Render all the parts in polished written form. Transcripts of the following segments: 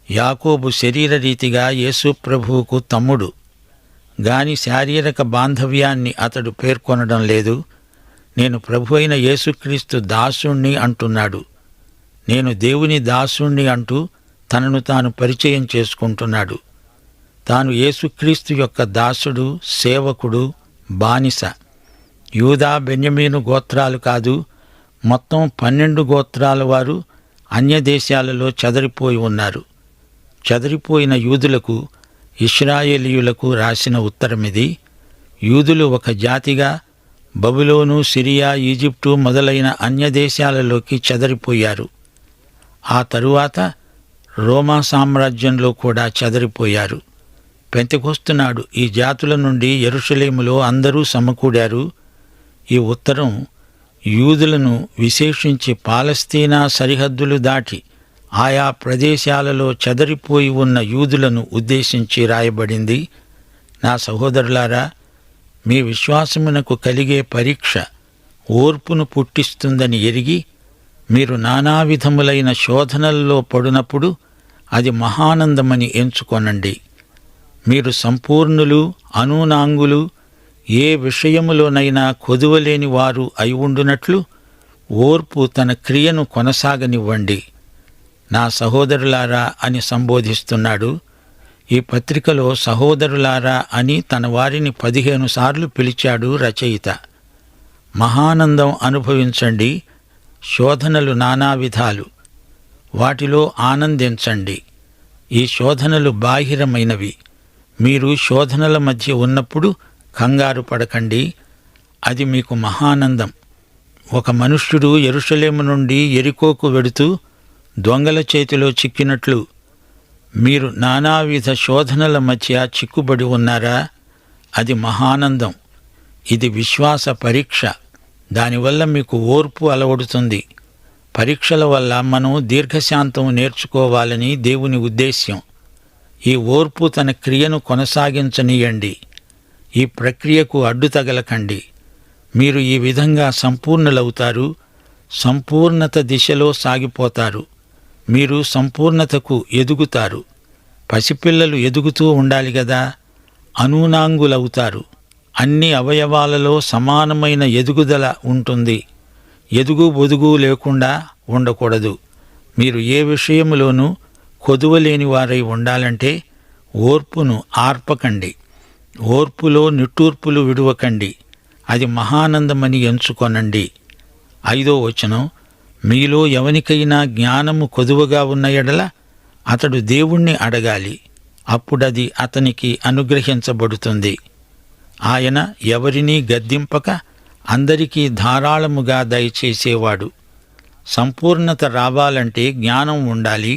యాకోబు శరీరరీతిగా యేసు ప్రభువుకు తమ్ముడు గాని శారీరక బాంధవ్యాన్ని అతడు పేర్కొనడం లేదు. నేను ప్రభువైన యేసుక్రీస్తు దాసుణ్ణి అంటున్నాడు. నేను దేవుని దాసుణ్ణి అంటూ తనను తాను పరిచయం చేసుకుంటున్నాడు. తాను యేసుక్రీస్తు యొక్క దాసుడు, సేవకుడు, బానిస. యూదా, బెన్యమీను గోత్రాలు కాదు, మొత్తం 12 గోత్రాల వారు అన్యదేశాలలో చెదరిపోయి ఉన్నారు. చెదరిపోయిన యూదులకు, ఇశ్రాయేలీయులకు రాసిన ఉత్తరమిది. యూదులు ఒక జాతిగా బబులోను, సిరియా, ఈజిప్టు మొదలైన అన్యదేశాలలోకి చెదరిపోయారు. ఆ తరువాత రోమా సామ్రాజ్యంలో కూడా చెదరిపోయారు. పెంతెకొస్తు ఈ జాతుల నుండి యెరూషలేములో అందరూ సమకూడారు. ఈ ఉత్తరం యూదులను, విశేషించి పాలస్తీనా సరిహద్దులు దాటి ఆయా ప్రదేశాలలో చెదరిపోయి ఉన్న యూదులను ఉద్దేశించి రాయబడింది. నా సహోదరులారా, మీ విశ్వాసమునకు కలిగే పరీక్ష ఓర్పును పుట్టిస్తుందని ఎరిగి మీరు నానావిధములైన శోధనల్లో పడినప్పుడు అది మహానందమని ఎంచుకొనండి. మీరు సంపూర్ణులు, అనూనాంగులు, ఏ విషయములోనైనా కొదువలేని వారు అయి ఉండునట్లు ఓర్పు తన క్రియను కొనసాగనివ్వండి. నా సహోదరులారా అని సంబోధిస్తున్నాడు. ఈ పత్రికలో సహోదరులారా అని తన వారిని 15 సార్లు పిలిచాడు రచయిత. మహానందం అనుభవించండి. శోధనలు నానా విధాలు, వాటిలో ఆనందించండి. ఈ శోధనలు బాహిరమైనవి. మీరు శోధనల మధ్య ఉన్నప్పుడు కంగారు పడకండి, అది మీకు మహానందం. ఒక మనుష్యుడు యెరూషలేము నుండి యెరికోకు వెడుతూ దొంగల చేతిలో చిక్కినట్లు మీరు నానావిధ శోధనల మధ్య చిక్కుబడి ఉన్నారా? అది మహానందం. ఇది విశ్వాస పరీక్ష. దానివల్ల మీకు ఓర్పు అలవడుతుంది. పరీక్షల వల్ల మనం దీర్ఘశాంతం నేర్చుకోవాలని దేవుని ఉద్దేశ్యం. ఈ ఓర్పు తన క్రియను కొనసాగించనీయండి. ఈ ప్రక్రియకు అడ్డు తగలకండి. మీరు ఈ విధంగా సంపూర్ణులవుతారు, సంపూర్ణత దిశలో సాగిపోతారు. మీరు సంపూర్ణతకు ఎదుగుతారు. పసిపిల్లలు ఎదుగుతూ ఉండాలి గదా. అనూనాంగులవుతారు. అన్ని అవయవాలలో సమానమైన ఎదుగుదల ఉంటుంది. ఎదుగు బొదుగు లేకుండా ఉండకూడదు. మీరు ఏ విషయములోనూ కొదువలేని వారై ఉండాలంటే ఓర్పును ఆర్పకండి. ఓర్పులో నిట్టూర్పులు విడువకండి. అది మహానందమని ఎంచుకొనండి. 5వ వచనం, మీలో ఎవనికైనా జ్ఞానము కొదువగా ఉన్న ఎడల అతడు దేవుణ్ణి అడగాలి, అప్పుడది అతనికి అనుగ్రహించబడుతుంది. ఆయన ఎవరినీ గద్దింపక అందరికీ ధారాళముగా దయచేసేవాడు. సంపూర్ణత రావాలంటే జ్ఞానం ఉండాలి.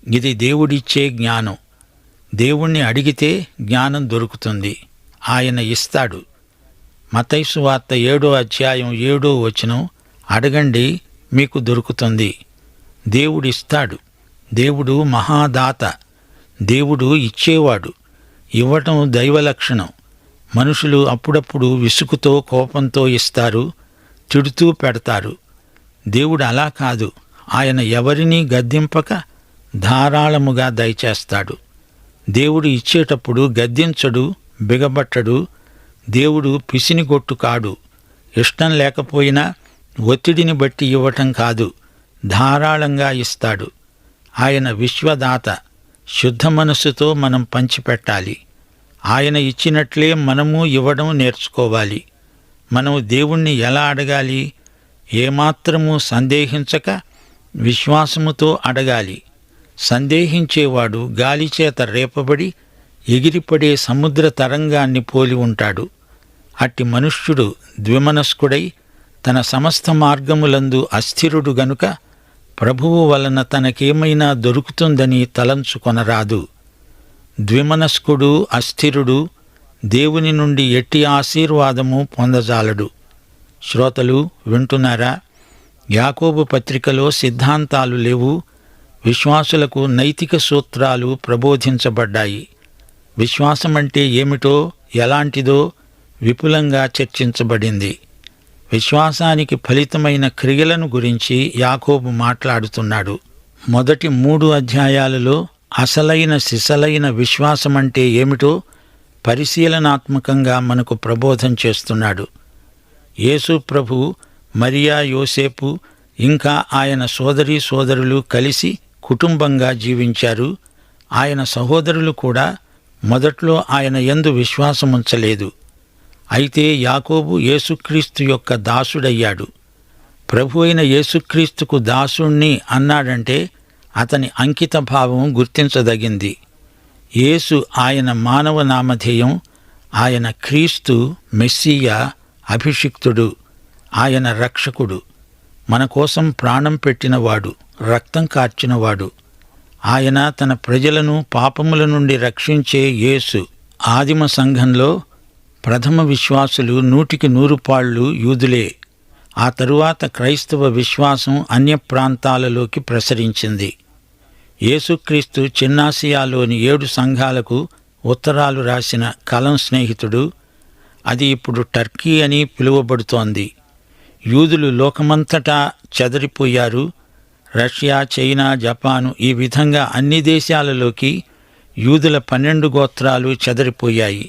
ఇది దేవుడిచ్చే జ్ఞానం. దేవుణ్ణి అడిగితే జ్ఞానం దొరుకుతుంది. ఆయన ఇస్తాడు. మత్తయి సువార్త 7వ అధ్యాయం 7వ వచనం, అడగండి మీకు దొరుకుతుంది. దేవుడిస్తాడు. దేవుడు మహాదాత. దేవుడు ఇచ్చేవాడు. ఇవ్వటం దైవలక్షణం. మనుషులు అప్పుడప్పుడు విసుగుతో, కోపంతో ఇస్తారు, తిడుతూ పెడతారు. దేవుడు అలా కాదు. ఆయన ఎవరినీ గద్దింపక ధారాళముగా దయచేస్తాడు. దేవుడు ఇచ్చేటప్పుడు గద్దించడు, బిగబట్టడు. దేవుడు పిసినిగొట్టు కాడు. ఇష్టం లేకపోయినా ఒత్తిడిని బట్టి ఇవ్వటం కాదు, ధారాళంగా ఇస్తాడు. ఆయన విశ్వదాత. శుద్ధ మనస్సుతో మనం పంచిపెట్టాలి. ఆయన ఇచ్చినట్లే మనము ఇవ్వడం నేర్చుకోవాలి. మనం దేవుణ్ణి ఎలా అడగాలి? ఏమాత్రము సందేహించక విశ్వాసముతో అడగాలి. సందేహించేవాడు గాలిచేత రేపబడి ఎగిరిపడే సముద్ర తరంగాన్ని పోలి ఉంటాడు. అట్టి మనుష్యుడు ద్విమనస్కుడై తన సమస్త మార్గములందు అస్థిరుడు గనుక ప్రభువు వలన తనకేమైనా దొరుకుతుందని తలంచుకొనరాదు. ద్విమనస్కుడు, అస్థిరుడు దేవుని నుండి ఎట్టి ఆశీర్వాదము పొందజాలడు. శ్రోతలు వింటున్నారా? యాకోబు పత్రికలో సిద్ధాంతాలు లేవు. విశ్వాసులకు నైతిక సూత్రాలు ప్రబోధించబడ్డాయి. విశ్వాసమంటే ఏమిటో, ఎలాంటిదో విపులంగా చర్చించబడింది. విశ్వాసానికి ఫలితమైన క్రియలను గురించి యాకోబు మాట్లాడుతున్నాడు. మొదటి 3 అధ్యాయాలలో అసలైన సిసలైన విశ్వాసమంటే ఏమిటో పరిశీలనాత్మకంగా మనకు ప్రబోధం చేస్తున్నాడు. యేసు ప్రభు, మరియా, యోసేపు ఇంకా ఆయన సోదరీ సోదరులు కలిసి కుటుంబంగా జీవించారు. ఆయన సహోదరులు కూడా మొదట్లో ఆయన యందు విశ్వాసముంచలేదు. అయితే యాకోబు యేసుక్రీస్తు యొక్క దాసుడయ్యాడు. ప్రభు అయిన యేసుక్రీస్తుకు దాసుణ్ణి అన్నాడంటే అతని అంకిత భావం గుర్తించదగింది. యేసు ఆయన మానవ నామధేయం. ఆయన క్రీస్తు, మెస్సీయా, అభిషిక్తుడు, ఆయన రక్షకుడు, మన కోసం ప్రాణం పెట్టినవాడు, రక్తం కార్చినవాడు. ఆయన తన ప్రజలను పాపముల నుండి రక్షించే యేసు. ఆదిమ సంఘంలో ప్రథమ విశ్వాసులు 100% యూదులే. ఆ తరువాత క్రైస్తవ విశ్వాసం అన్య ప్రాంతాలలోకి ప్రసరించింది. యేసుక్రీస్తు చిన్నాసియాలోని 7 సంఘాలకు ఉత్తరాలు రాసిన కలం స్నేహితుడు. అది ఇప్పుడు టర్కీ అని పిలువబడుతోంది. యూదులు లోకమంతటా చెదరిపోయారు. రష్యా, చైనా, జపాను ఈ విధంగా అన్ని దేశాలలోకి యూదుల 12 గోత్రాలు చెదరిపోయాయి.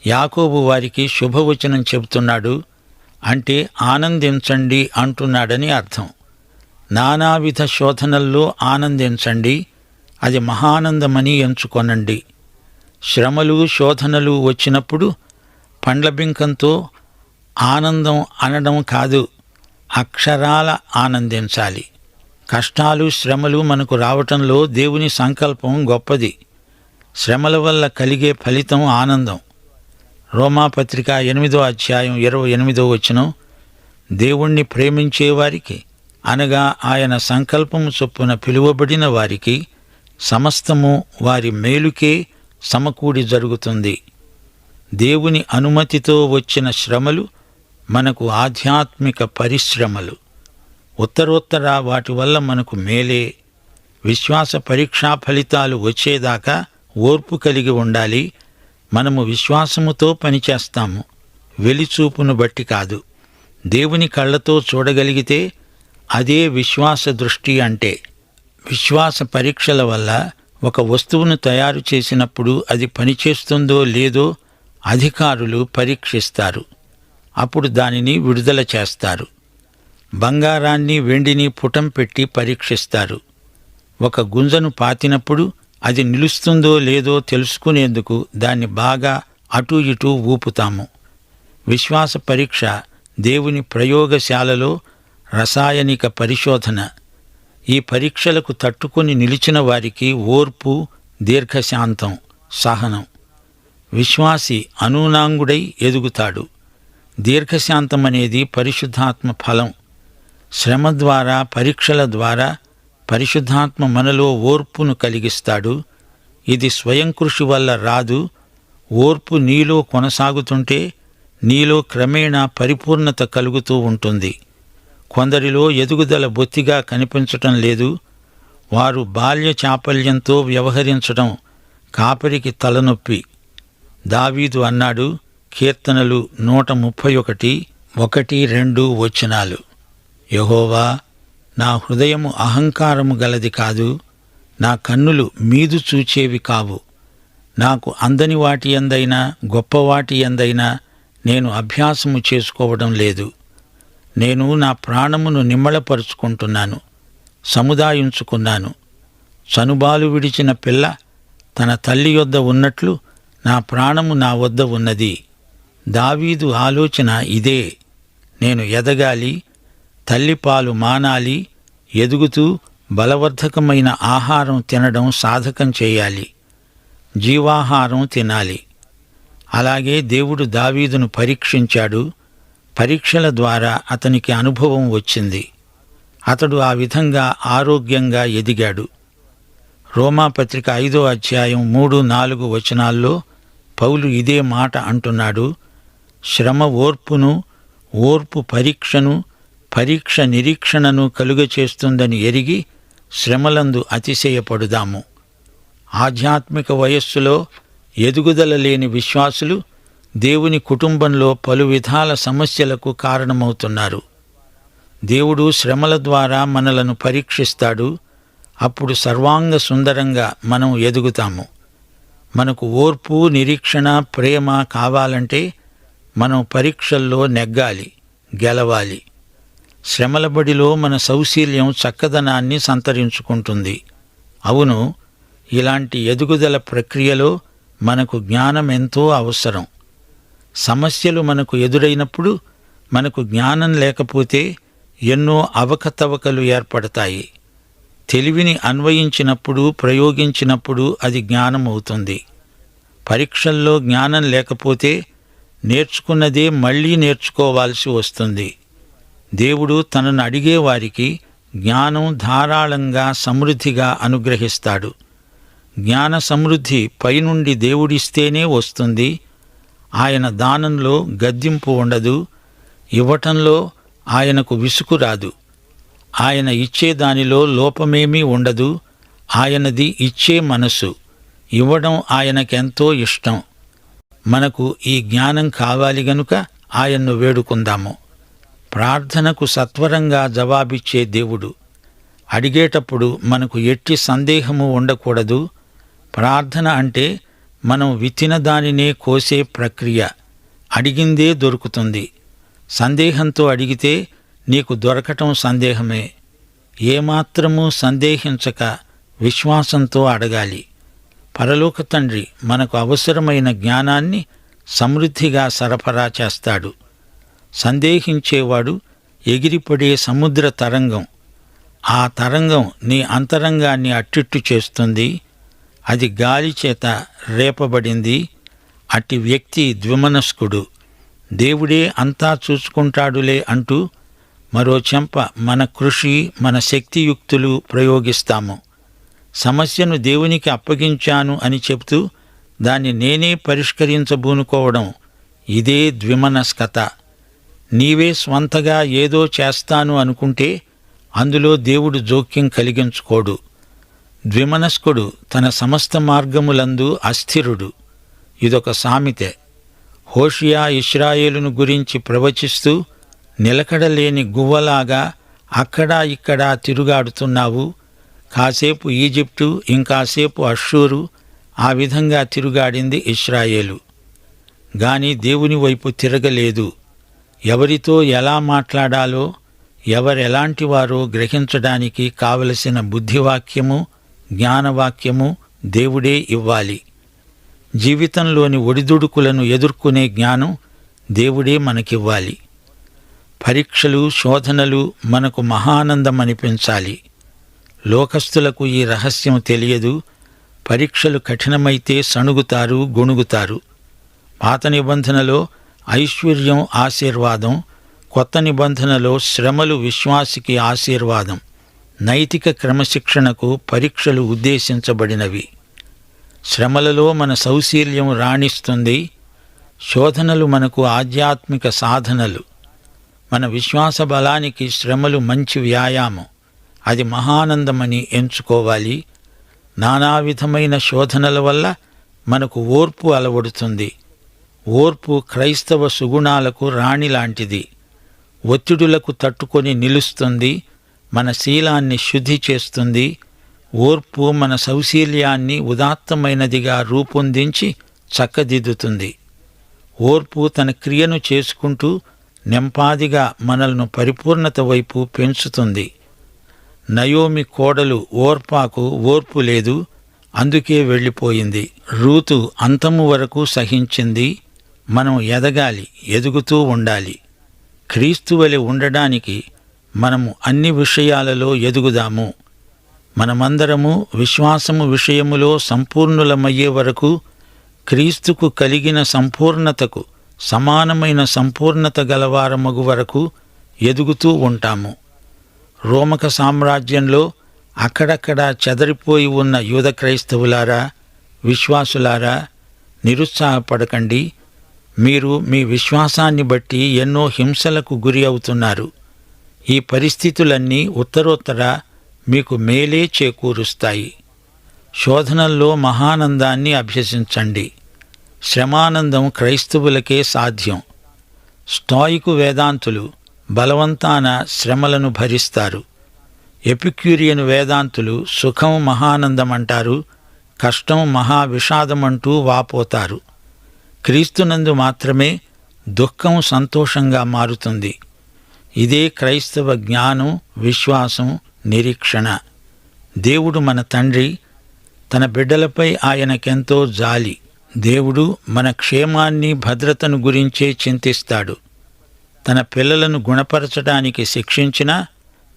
యాకోబు వారికి శుభవచనం చెబుతున్నాడు. అంటే ఆనందించండి అంటున్నాడని అర్థం. నానావిధ శోధనల్లో ఆనందించండి, అది మహానందమని ఎంచుకొనండి. శ్రమలు, శోధనలు వచ్చినప్పుడు పండ్లబింకంతో ఆనందం అనడం కాదు, అక్షరాల ఆనందించాలి. కష్టాలు, శ్రమలు మనకు రావటంలో దేవుని సంకల్పం గొప్పది. శ్రమల వల్ల కలిగే ఫలితం ఆనందం. రోమాపత్రిక 8వ అధ్యాయం 28వ వచనం, దేవుణ్ణి ప్రేమించేవారికి అనగా ఆయన సంకల్పము చొప్పున పిలువబడిన వారికి సమస్తము వారి మేలుకే సమకూడి జరుగుతుంది. దేవుని అనుమతితో వచ్చిన శ్రమలు మనకు ఆధ్యాత్మిక పరిశ్రమలు. ఉత్తరోత్తర వాటి వల్ల మనకు మేలే. విశ్వాస పరీక్షా ఫలితాలు వచ్చేదాకా ఓర్పు కలిగి ఉండాలి. మనము విశ్వాసముతో పనిచేస్తాము, వెలిచూపును బట్టి కాదు. దేవుని కళ్ళతో చూడగలిగితే అదే విశ్వాస దృష్టి అంటే. విశ్వాస పరీక్షల వల్ల ఒక వస్తువును తయారు చేసినప్పుడు అది పనిచేస్తుందో లేదో అధికారులు పరీక్షిస్తారు. అప్పుడు దానిని విడుదల చేస్తారు. బంగారాన్ని, వెండిని పుటం పెట్టి పరీక్షిస్తారు. ఒక గుంజను పాతినప్పుడు అది నిలుస్తుందో లేదో తెలుసుకునేందుకు దాన్ని బాగా అటూ ఇటూ ఊపుతాము. విశ్వాస పరీక్ష దేవుని ప్రయోగశాలలో రసాయనిక పరిశోధన. ఈ పరీక్షలకు తట్టుకొని నిలిచిన వారికి ఓర్పు, దీర్ఘశాంతం, సహనం. విశ్వాసి అనూనాంగుడై ఎదుగుతాడు. దీర్ఘశాంతమనేది పరిశుద్ధాత్మ ఫలం. శ్రమ ద్వారా, పరీక్షల ద్వారా పరిశుద్ధాత్మ మనలో ఓర్పును కలిగిస్తాడు. ఇది స్వయం కృషి వల్ల రాదు. ఓర్పు నీలో కొనసాగుతుంటే నీలో క్రమేణా పరిపూర్ణత కలుగుతూ ఉంటుంది. కొందరిలో ఎదుగుదల బొత్తిగా కనిపించటం లేదు. వారు బాల్య చాపల్యంతో వ్యవహరించడం కాపరికి తలనొప్పి. దావీదు అన్నాడు, కీర్తనలు 131, 1-2 వచనాలు, యెహోవా, నా హృదయము అహంకారము గలది కాదు, నా కన్నులు మీదు చూచేవి కావు. నాకు అందని వాటి యందైనా గొప్పవాటి యందైనా నేను అభ్యాసము చేసుకోవడం లేదు. నేను నా ప్రాణమును నిమ్మళపరుచుకుంటున్నాను, సముదాయించుకున్నాను. చనుబాలు విడిచిన పిల్ల తన తల్లి యొద్ద ఉన్నట్లు నా ప్రాణము నా వద్ద ఉన్నది. దావీదు ఆలోచన ఇదే. నేను ఎదగాలి, తల్లిపాలు మానాలి, ఎదుగుతూ బలవర్ధకమైన ఆహారం తినడం సాధకం చేయాలి, జీవాహారం తినాలి. అలాగే దేవుడు దావీదును పరీక్షించాడు. పరీక్షల ద్వారా అతనికి అనుభవం వచ్చింది. అతడు ఆ విధంగా ఆరోగ్యంగా ఎదిగాడు. రోమాపత్రిక 5వ అధ్యాయం 3-4 వచనాల్లో పౌలు ఇదే మాట అంటున్నాడు. శ్రమ ఓర్పును, ఓర్పు పరీక్షను, పరీక్ష నిరీక్షణను కలుగచేస్తుందని ఎరిగి శ్రమలందు అతిశయపడుదాము. ఆధ్యాత్మిక వయస్సులో ఎదుగుదల లేని విశ్వాసులు దేవుని కుటుంబంలో పలు విధాల సమస్యలకు కారణమవుతున్నారు. దేవుడు శ్రమల ద్వారా మనలను పరీక్షిస్తాడు. అప్పుడు సర్వాంగ సుందరంగా మనం ఎదుగుతాము. మనకు ఓర్పు, నిరీక్షణ, ప్రేమ కావాలంటే మనం పరీక్షల్లో నెగ్గాలి, గెలవాలి. శ్రమల బడిలో మన సౌశీల్యం చక్కదనాన్ని సంతరించుకుంటుంది. అవును, ఇలాంటి ఎదుగుదల ప్రక్రియలో మనకు జ్ఞానం ఎంతో అవసరం. సమస్యలు మనకు ఎదురైనప్పుడు మనకు జ్ఞానం లేకపోతే ఎన్నో అవకతవకలు ఏర్పడతాయి. తెలివిని అన్వయించినప్పుడు, ప్రయోగించినప్పుడు అది జ్ఞానం అవుతుంది. పరీక్షల్లో జ్ఞానం లేకపోతే నేర్చుకున్నదే మళ్లీ నేర్చుకోవాల్సి వస్తుంది. దేవుడు తనను అడిగేవారికి జ్ఞానం ధారాళంగా, సమృద్ధిగా అనుగ్రహిస్తాడు. జ్ఞాన సమృద్ధి పైనుండి దేవుడిస్తేనే వస్తుంది. ఆయన దానంలో గద్దింపు ఉండదు. ఇవ్వటంలో ఆయనకు విసుగు రాదు. ఆయన ఇచ్చేదానిలో లోపమేమీ ఉండదు. ఆయనది ఇచ్చే మనసు. ఇవ్వడం ఆయనకెంతో ఇష్టం. మనకు ఈ జ్ఞానం కావాలి గనుక ఆయన్ను వేడుకుందాము. ప్రార్థనకు సత్వరంగా జవాబిచ్చే దేవుడు. అడిగేటప్పుడు మనకు ఎట్టి సందేహము ఉండకూడదు. ప్రార్థన అంటే మనం విత్తిన దానినే కోసే ప్రక్రియ. అడిగిందే దొరుకుతుంది. సందేహంతో అడిగితే నీకు దొరకటం సందేహమే. ఏమాత్రమూ సందేహించక విశ్వాసంతో అడగాలి. పరలోక తండ్రి మనకు అవసరమైన జ్ఞానాన్ని సమృద్ధిగా సరఫరా చేస్తాడు. సందేహించేవాడు ఎగిరిపడే సముద్ర తరంగం. ఆ తరంగం నీ అంతరంగాన్ని అట్టిట్టు చేస్తుంది. అది గాలి చేత రేపబడింది. అట్టి వ్యక్తి ద్విమనస్కుడు. దేవుడే అంతా చూసుకుంటాడులే అంటూ మరో చెంప మన కృషి, మన శక్తియుక్తులు ప్రయోగిస్తాము. సమస్యను దేవునికి అప్పగించాను అని చెబుతూ దాన్ని నేనే పరిష్కరించబూనుకోవడం, ఇదే ద్విమనస్కత. నీవే స్వంతగా ఏదో చేస్తాను అనుకుంటే అందులో దేవుడు జోక్యం కలిగించుకోడు. ద్విమనస్కుడు తన సమస్త మార్గములందు అస్థిరుడు. ఇదొక సామెతే. హోషియా ఇశ్రాయేలును గురించి ప్రవచిస్తూ, నిలకడలేని గువ్వలాగా అక్కడా ఇక్కడా తిరుగాడుతున్నావు. కాసేపు ఈజిప్టు, ఇంకాసేపు అష్షూరు, ఆ విధంగా తిరుగాడింది ఇశ్రాయేలు. గాని దేవుని వైపు తిరగలేదు. ఎవరితో ఎలా మాట్లాడాలో, ఎవరెలాంటివారో గ్రహించడానికి కావలసిన బుద్ధివాక్యము, జ్ఞానవాక్యము దేవుడే ఇవ్వాలి. జీవితంలోని ఒడిదుడుకులను ఎదుర్కొనే జ్ఞానం దేవుడే మనకివ్వాలి. పరీక్షలు, శోధనలు మనకు మహానందమనిపించాలి. లోకస్తులకు ఈ రహస్యం తెలియదు. పరీక్షలు కఠినమైతే సణుగుతారు, గొణుగుతారు. పాత నిబంధనలో ఐశ్వర్యం ఆశీర్వాదం, కొత్త నిబంధనలో శ్రమలు విశ్వాసికి ఆశీర్వాదం. నైతిక క్రమశిక్షణకు పరీక్షలు ఉద్దేశించబడినవి. శ్రమలలో మన సౌశీల్యం రాణిస్తుంది. శోధనలు మనకు ఆధ్యాత్మిక సాధనలు. మన విశ్వాస బలానికి శ్రమలు మంచి వ్యాయామం. అది మహానందమని ఎంచుకోవాలి. నానావిధమైన శోధనల వల్ల మనకు ఓర్పు అలవడుతుంది. ఓర్పు క్రైస్తవ సుగుణాలకు రాణి లాంటిది. ఒత్తిడులకు తట్టుకొని నిలుస్తుంది. మన శీలాన్ని శుద్ధి చేస్తుంది. ఓర్పు మన సౌశీల్యాన్ని ఉదాత్తమైనదిగా రూపొందించి చక్కదిద్దుతుంది. ఓర్పు తన క్రియను చేసుకుంటూ నెంపాదిగా మనల్ని పరిపూర్ణత వైపు పెంచుతుంది. నయోమి కోడలు ఓర్పాకు ఓర్పు లేదు, అందుకే వెళ్ళిపోయింది. రూతు అంతము వరకు సహించింది. మనం ఎదగాలి, ఎదుగుతూ ఉండాలి. క్రీస్తువలె ఉండడానికి మనము అన్ని విషయాలలో ఎదుగుదాము. మనమందరము విశ్వాసము విషయములో సంపూర్ణులమయ్యే వరకు, క్రీస్తుకు కలిగిన సంపూర్ణతకు సమానమైన సంపూర్ణత గలవారమగు వరకు ఎదుగుతూ ఉంటాము. రోమక సామ్రాజ్యంలో అక్కడక్కడా చెదరిపోయి ఉన్న యూద క్రైస్తవులారా, విశ్వాసులారా, నిరుత్సాహపడకండి. మీరు మీ విశ్వాసాన్ని బట్టి ఎన్నో హింసలకు గురి అవుతున్నారు. ఈ పరిస్థితులన్నీ ఉత్తరోత్తర మీకు మేలే చేకూరుస్తాయి. శోధనల్లో మహానందాన్ని అభ్యసించండి. శ్రమానందం క్రైస్తవులకే సాధ్యం. స్టాయికు వేదాంతులు బలవంతాన శ్రమలను భరిస్తారు. ఎపిక్యూరియన్ వేదాంతులు సుఖం మహానందమంటారు, కష్టం మహావిషాదమంటూ వాపోతారు. క్రీస్తునందు మాత్రమే దుఃఖం సంతోషంగా మారుతుంది. ఇదే క్రైస్తవ జ్ఞానం, విశ్వాసం, నిరీక్షణ. దేవుడు మన తండ్రి. తన బిడ్డలపై ఆయనకెంతో జాలి. దేవుడు మన క్షేమాన్ని, భద్రతను గురించే చింతిస్తాడు. తన పిల్లలను గుణపరచడానికి శిక్షించినా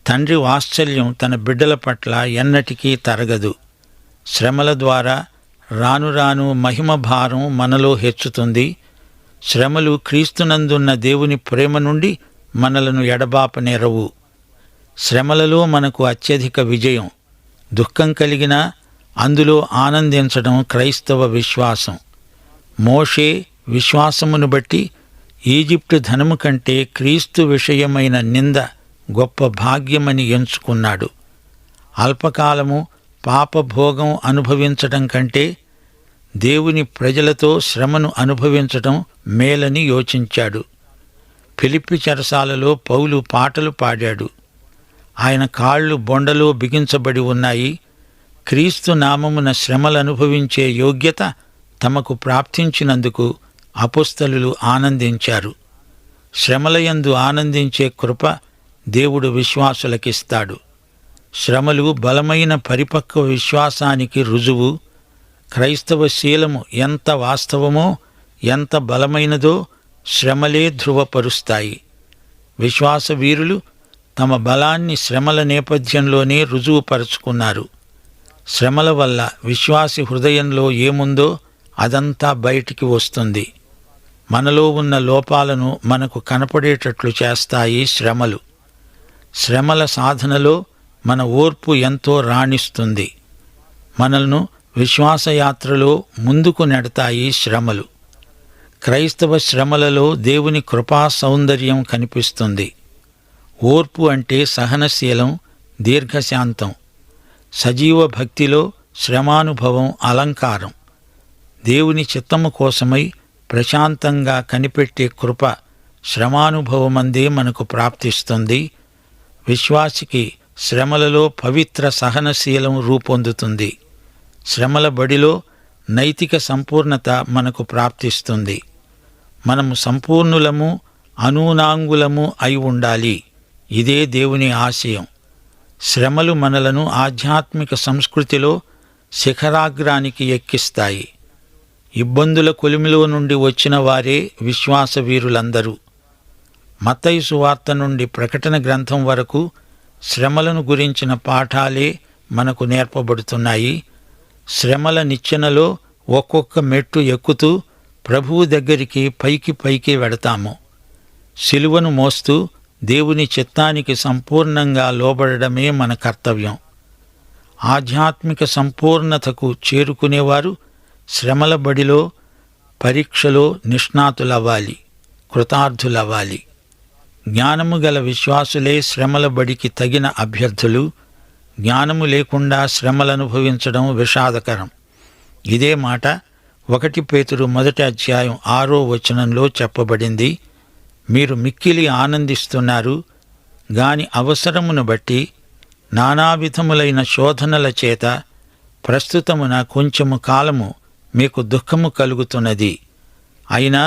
తండ్రి వాత్సల్యం తన బిడ్డల పట్ల ఎన్నటికీ తరగదు. శ్రమల ద్వారా రాను రాను మహిమ భారం మనలో హెచ్చుతుంది. శ్రమలు క్రీస్తునందున్న దేవుని ప్రేమ నుండి మనలను ఎడబాపనేరవు. శ్రమలలో మనకు అత్యధిక విజయం. దుఃఖం కలిగినా అందులో ఆనందించడం క్రైస్తవ విశ్వాసం. మోషే విశ్వాసమును బట్టి ఈజిప్టు ధనము కంటే క్రీస్తు విషయమైన నింద గొప్ప భాగ్యమని ఎంచుకున్నాడు. అల్పకాలము పాపభోగం అనుభవించటం కంటే దేవుని ప్రజలతో శ్రమను అనుభవించటం మేలని యోచించాడు. ఫిలిప్పి చెరసాలలో పౌలు పాటలు పాడాడు. ఆయన కాళ్ళు బొండలో బిగించబడి ఉన్నాయి. క్రీస్తు నామమున శ్రమలనుభవించే యోగ్యత తమకు ప్రాప్తించినందుకు అపొస్తలులు ఆనందించారు. శ్రమలయందు ఆనందించే కృప దేవుడు విశ్వాసులకిస్తాడు. శ్రమలు బలమైన పరిపక్వ విశ్వాసానికి రుజువు. క్రైస్తవ శీలము ఎంత వాస్తవమో, ఎంత బలమైనదో శ్రమలే ధృవపరుస్తాయి. విశ్వాస వీరులు తమ బలాన్ని శ్రమల నేపథ్యంలోనే రుజువుపరుచుకున్నారు. శ్రమల వల్ల విశ్వాసి హృదయంలో ఏముందో అదంతా బయటికి వస్తుంది. మనలో ఉన్న లోపాలను మనకు కనపడేటట్లు చేస్తాయి శ్రమలు. శ్రమల సాధనలో మన ఓర్పు ఎంతో రాణిస్తుంది. మనల్ని విశ్వాసయాత్రలో ముందుకు నెడతాయి శ్రమలు. క్రైస్తవ శ్రమలలో దేవుని కృపా సౌందర్యం కనిపిస్తుంది. ఓర్పు అంటే సహనశీలం, దీర్ఘశాంతం. సజీవ భక్తిలో శ్రమానుభవం అలంకారం. దేవుని చిత్తము కోసమై ప్రశాంతంగా కనిపెట్టే కృప శ్రమానుభవమందే మనకు ప్రాప్తిస్తుంది. విశ్వాసికి శ్రమలలో పవిత్ర సహనశీలం రూపొందుతుంది. శ్రమల బడిలో నైతిక సంపూర్ణత మనకు ప్రాప్తిస్తుంది. మనము సంపూర్ణులము, అనూనాంగులము అయి ఉండాలి. ఇదే దేవుని ఆశయం. శ్రమలు మనలను ఆధ్యాత్మిక సంస్కృతిలో శిఖరాగ్రానికి ఎక్కిస్తాయి. ఇబ్బందుల కొలిమిలో నుండి వచ్చిన వారే విశ్వాస వీరులందరూ. మత్తయి సువార్త నుండి ప్రకటన గ్రంథం వరకు శ్రమలను గురించిన పాఠాలే మనకు నేర్పబడుతున్నాయి. శ్రమల నిచ్చెనలో ఒక్కొక్క మెట్టు ఎక్కుతూ ప్రభువు దగ్గరికి పైకి వెడతాము. సిలువను మోస్తూ దేవుని చిత్తానికి సంపూర్ణంగా లోబడడమే మన కర్తవ్యం. ఆధ్యాత్మిక సంపూర్ణతకు చేరుకునేవారు శ్రమల బడిలో, పరీక్షలో నిష్ణాతులవ్వాలి, కృతార్థులవ్వాలి. జ్ఞానము గల విశ్వాసులే శ్రమల బడికి తగిన అభ్యర్థులు. జ్ఞానము లేకుండా శ్రమలనుభవించడం విషాదకరం. ఇదే మాట 1 పేతురు 1:6 చెప్పబడింది. మీరు మిక్కిలి ఆనందిస్తున్నారు గాని అవసరమును బట్టి నానావిధములైన శోధనల చేత ప్రస్తుతమున కొంచెము కాలము మీకు దుఃఖము కలుగుతున్నది. అయినా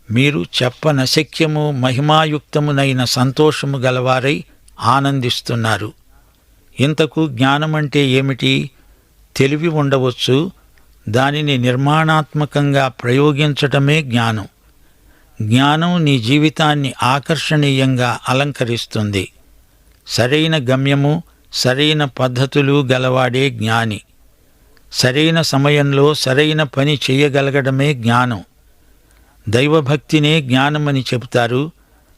మీరు చెప్పనశక్యము మహిమాయుక్తమునైన సంతోషము గలవారై ఆనందిస్తున్నారు. ఇంతకు జ్ఞానమంటే ఏమిటి? తెలివి ఉండవచ్చు, దానిని నిర్మాణాత్మకంగా ప్రయోగించటమే జ్ఞానం. జ్ఞానం నీ జీవితాన్ని ఆకర్షణీయంగా అలంకరిస్తుంది. సరైన గమ్యము, సరైన పద్ధతులు గలవాడే జ్ఞాని. సరైన సమయంలో సరైన పని చేయగలగడమే జ్ఞానం. దైవభక్తినే జ్ఞానమని చెబుతారు.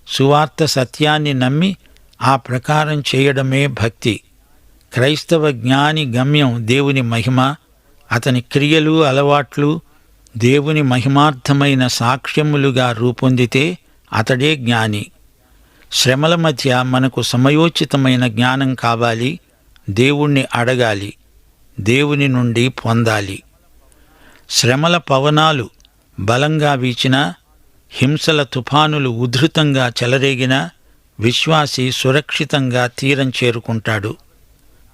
సువార్త సత్యాన్ని నమ్మి ఆ ప్రకారం చేయడమే భక్తి. క్రైస్తవ జ్ఞాని గమ్యం దేవుని మహిమ, అతని క్రియలు, అలవాట్లు దేవుని మహిమార్థమైన సాక్ష్యములుగా రూపొందితే అతడే జ్ఞాని. శ్రమల మధ్య మనకు సమయోచితమైన జ్ఞానం కావాలి. దేవుణ్ణి అడగాలి, దేవుని నుండి పొందాలి. శ్రమల పవనాలు బలంగా వీచినా, హింసల తుఫానులు ఉధృతంగా చెలరేగినా విశ్వాసి సురక్షితంగా తీరం చేరుకుంటాడు.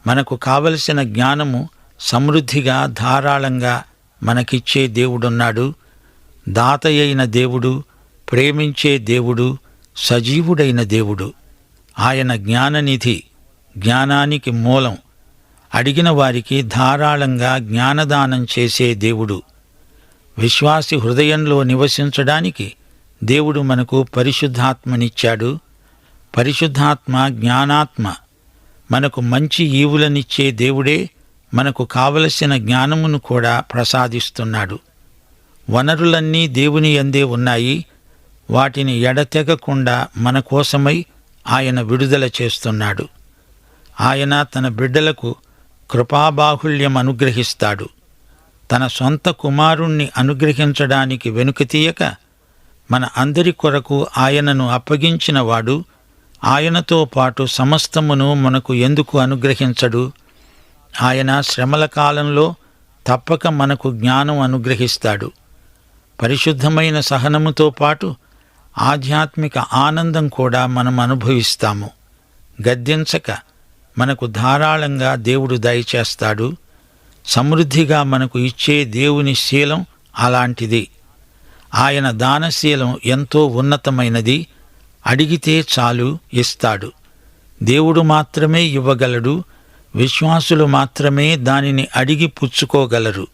మనకు కావలసిన జ్ఞానము సమృద్ధిగా ధారాళంగా మనకిచ్చే దేవుడున్నాడు. దాతయైన దేవుడు, ప్రేమించే దేవుడు, సజీవుడైన దేవుడు. ఆయన జ్ఞాననిధి, జ్ఞానానికి మూలం. అడిగిన వారికి ధారాళంగా జ్ఞానదానం చేసే దేవుడు. విశ్వాసి హృదయంలో నివసించడానికి దేవుడు మనకు పరిశుద్ధాత్మనిచ్చాడు. పరిశుద్ధాత్మ జ్ఞానాత్మ. మనకు మంచి ఈవులనిచ్చే దేవుడే మనకు కావలసిన జ్ఞానమును కూడా ప్రసాదిస్తున్నాడు. వనరులన్నీ దేవుని యందే ఉన్నాయి. వాటిని ఎడతెగకుండా మన కోసమై ఆయన విడుదల చేస్తున్నాడు. ఆయన తన బిడ్డలకు కృపాబాహుళ్యం అనుగ్రహిస్తాడు. తన సొంత కుమారుణ్ణి అనుగ్రహించడానికి వెనుకతీయక మన అందరి కొరకు ఆయనను అప్పగించినవాడు ఆయనతో పాటు సమస్తమును మనకు ఎందుకు అనుగ్రహించడు? ఆయన శ్రమల కాలంలో తప్పక మనకు జ్ఞానం అనుగ్రహిస్తాడు. పరిశుద్ధమైన సహనముతో పాటు ఆధ్యాత్మిక ఆనందం కూడా మనం అనుభవిస్తాము. గద్దించక మనకు ధారాళంగా దేవుడు దయచేస్తాడు. సమృద్ధిగా మనకు ఇచ్చే దేవుని శీలం అలాంటిది. ఆయన దానశీలం ఎంతో ఉన్నతమైనది. అడిగితే చాలు ఇస్తాడు. దేవుడు మాత్రమే ఇవ్వగలడు. విశ్వాసులు మాత్రమే దానిని అడిగి పుచ్చుకోగలరు.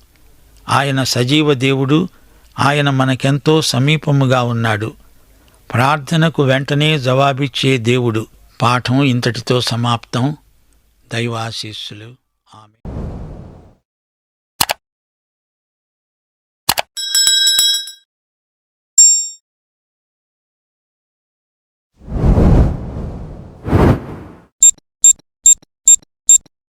ఆయన సజీవ దేవుడు. ఆయన మనకెంతో సమీపముగా ఉన్నాడు. ప్రార్థనకు వెంటనే జవాబిచ్చే దేవుడు. పాఠం ఇంతటితో సమాప్తం. దైవాశీస్సులు.